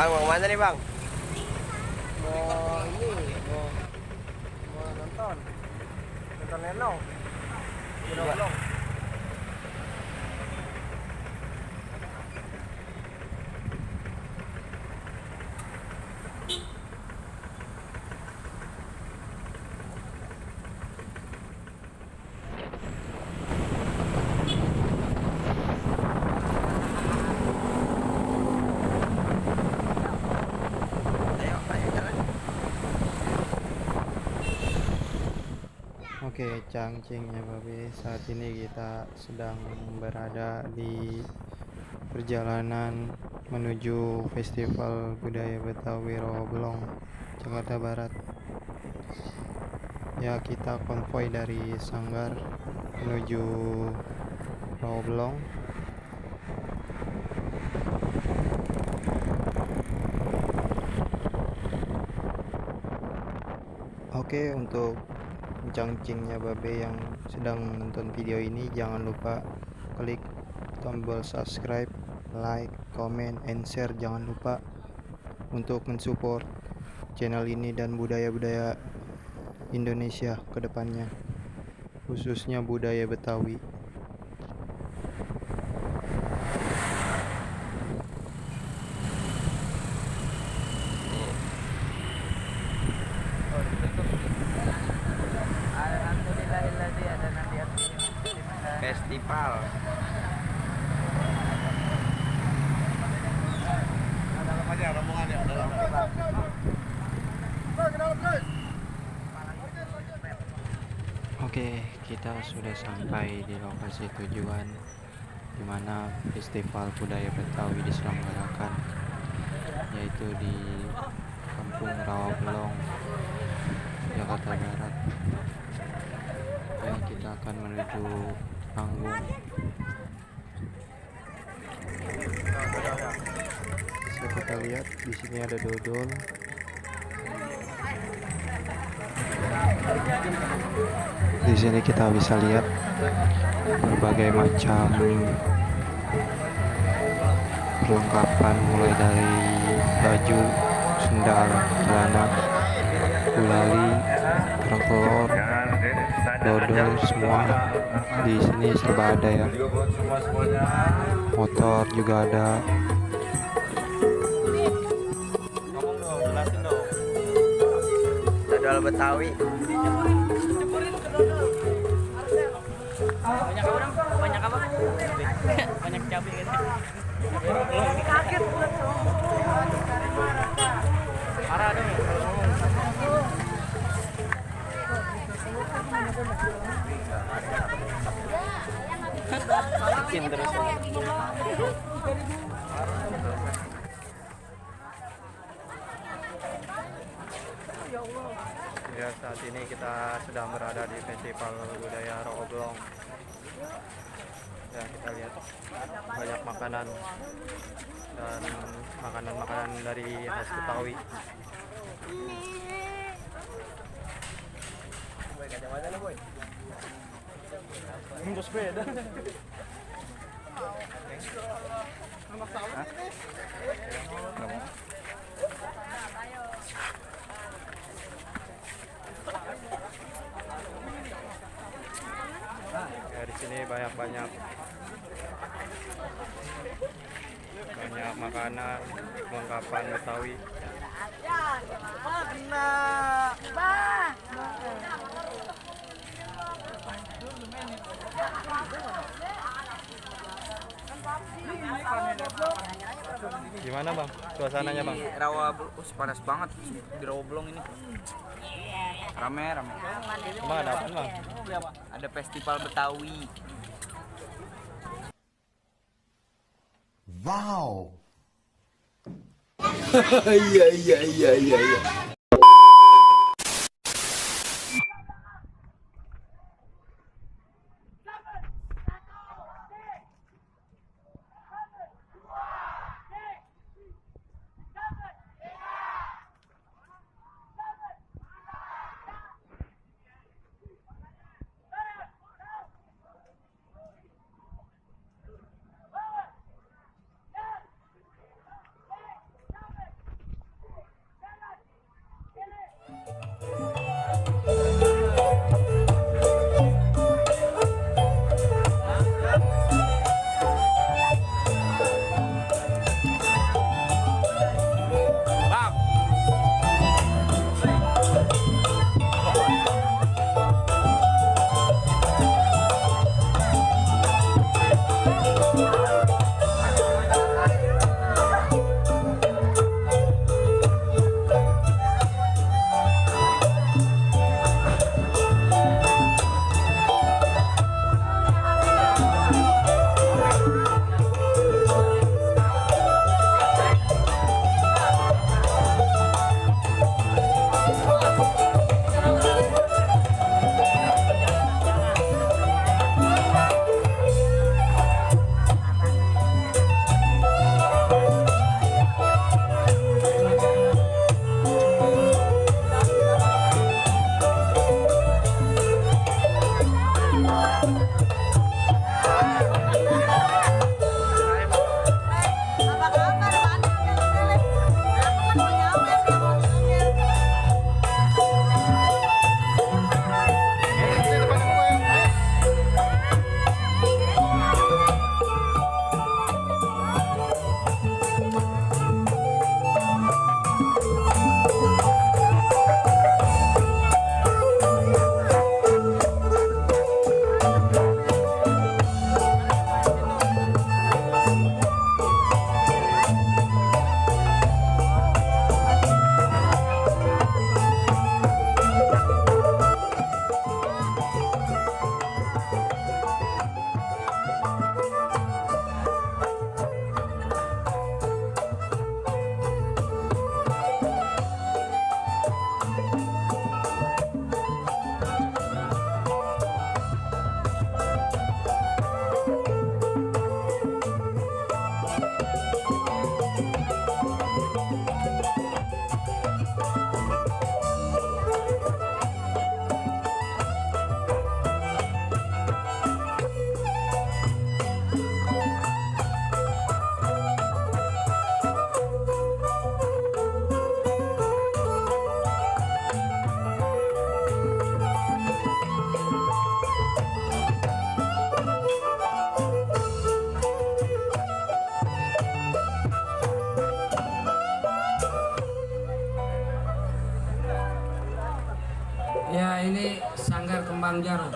Bang, mau mana nih bang? Mau ini mau nonton Lenong di Roblong. Oke, cangcing ya babe. Saat ini kita sedang berada di perjalanan menuju Festival Budaya Betawi Rawabelong, Jakarta Barat. Ya, kita konvoy dari Sanggar menuju Rawabelong. Oke, untuk cangcingnya babe yang sedang menonton video ini, jangan lupa klik tombol subscribe, like, comment, and share. Jangan lupa untuk mensupport channel ini dan budaya-budaya Indonesia ke depannya, khususnya budaya Betawi. Festival. Oke, kita sudah sampai di lokasi tujuan di mana Festival Budaya Betawi diselenggarakan, yaitu di Kampung Rawabelong, Jakarta Barat. Ya, kita akan menuju panggung. Bisa kita lihat di sini ada dodol. Di sini kita bisa lihat berbagai macam perlengkapan, mulai dari baju, sendal, celana, gulali, kerak telur, dodol, semua di sini serba ada ya. Motor juga ada. Dodol Betawi. Banyak apa dong? Banyak apa? Banyak cabai gitu. Kaget. Marah dong kalau ngomong. Bikin terus. Ya, saat ini kita sedang berada di Festival Budaya Rawabelong. Ya, kita lihat banyak makanan dan makanan-makanan dari khas Betawi. Untuk sepeda. Ya, di sini banyak makanan, kelengkapan Betawi. Gimana bang, suasananya bang? Di panas banget di Rawabelong ini. Rame. Emang ada apa bang? Ada festival Betawi. Wow. Iya. Ya, ini Sanggar Kembang Jarum.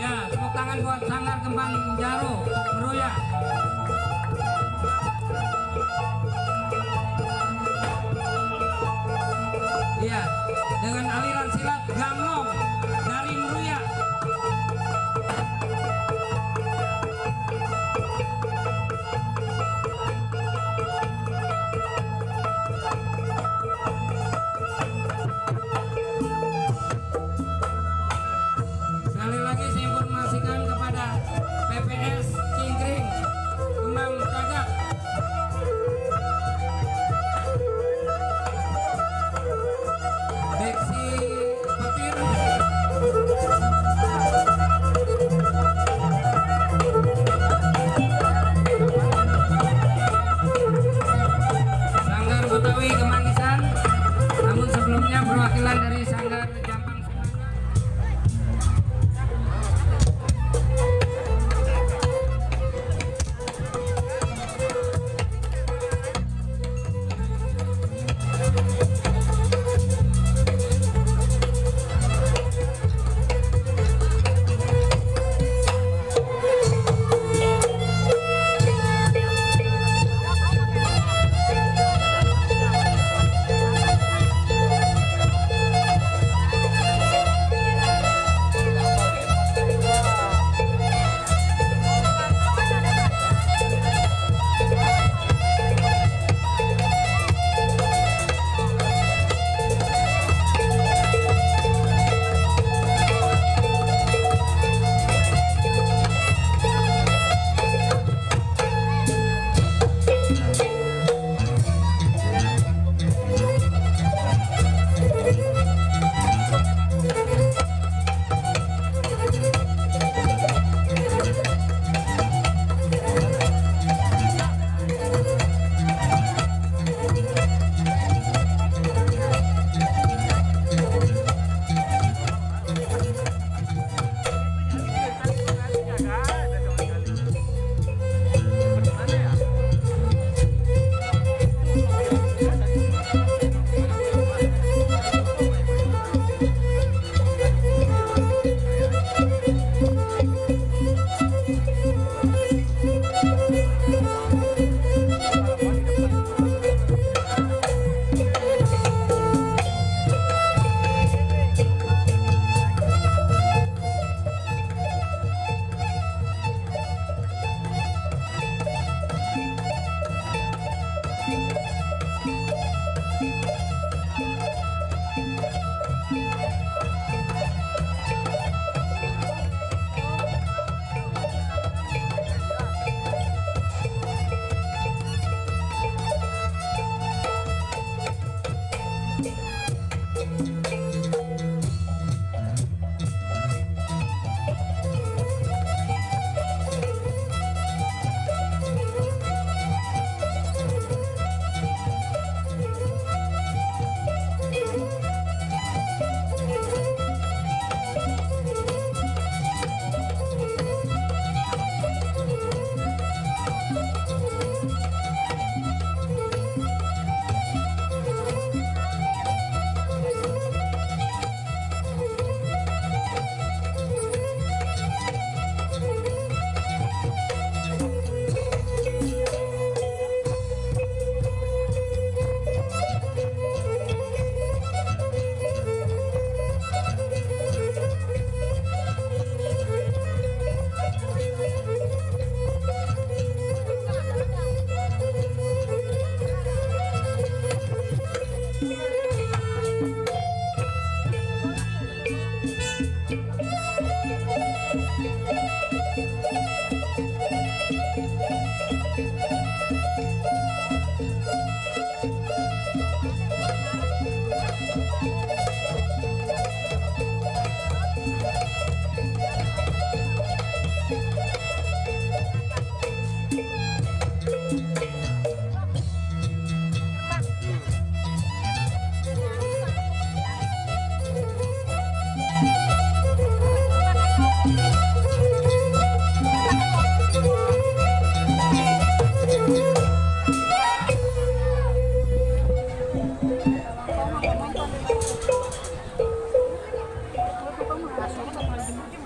Ya, tepuk tangan buat Sanggar Kembang Jarum Meruya. Iya, dengan aliran silat Gamlong dari Meruya. Sekali lagi saya informasikan kepada PPS Cingkring Kembang Cagak. Beksi petir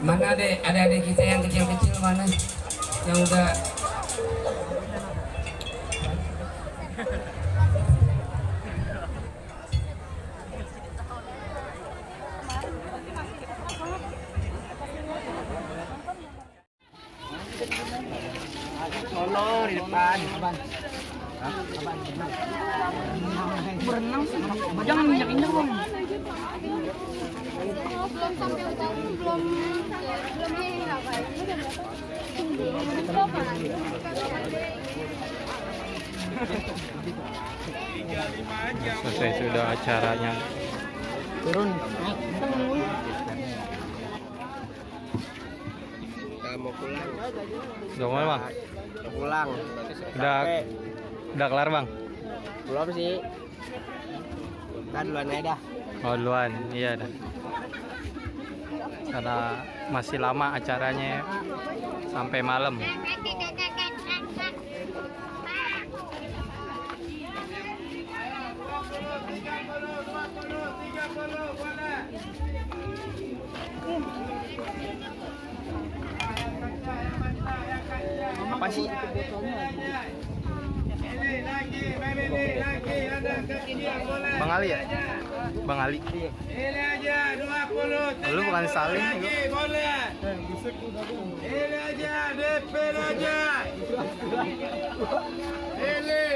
Mana adik kita yang kecil-kecil mana? Yang udah Solo di depan. Berenang sih. Jangan injak-injak bang. Belum sampai tahun belum ini nggak Selesai sudah acaranya. Turun. Kita mau pulang. Udah mulai bang? Mau pulang. Udah kelar bang? Belum sih. Kita duluan aja dah. Oh duluan, iya dah. Karena masih lama acaranya ya. Sampai malam. Apa sih? Bang Ali ya? Bang Ali. Ini aja 20. Lu bukan Salim juga. Boleh. Ini aja DP aja. Pilih.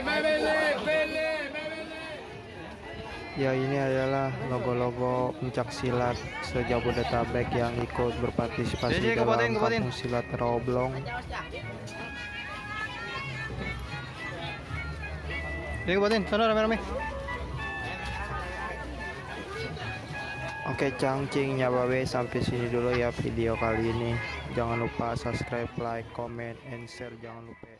Ya ini adalah logo-logo pencak silat se-Jabodetabek yang ikut berpartisipasi dalam kampung silat Roblong. Ini kebatin, sana rame-rame. Oke cangcingnya babe, sampai sini dulu ya video kali ini. Jangan lupa subscribe, like, comment, and share. Jangan lupa.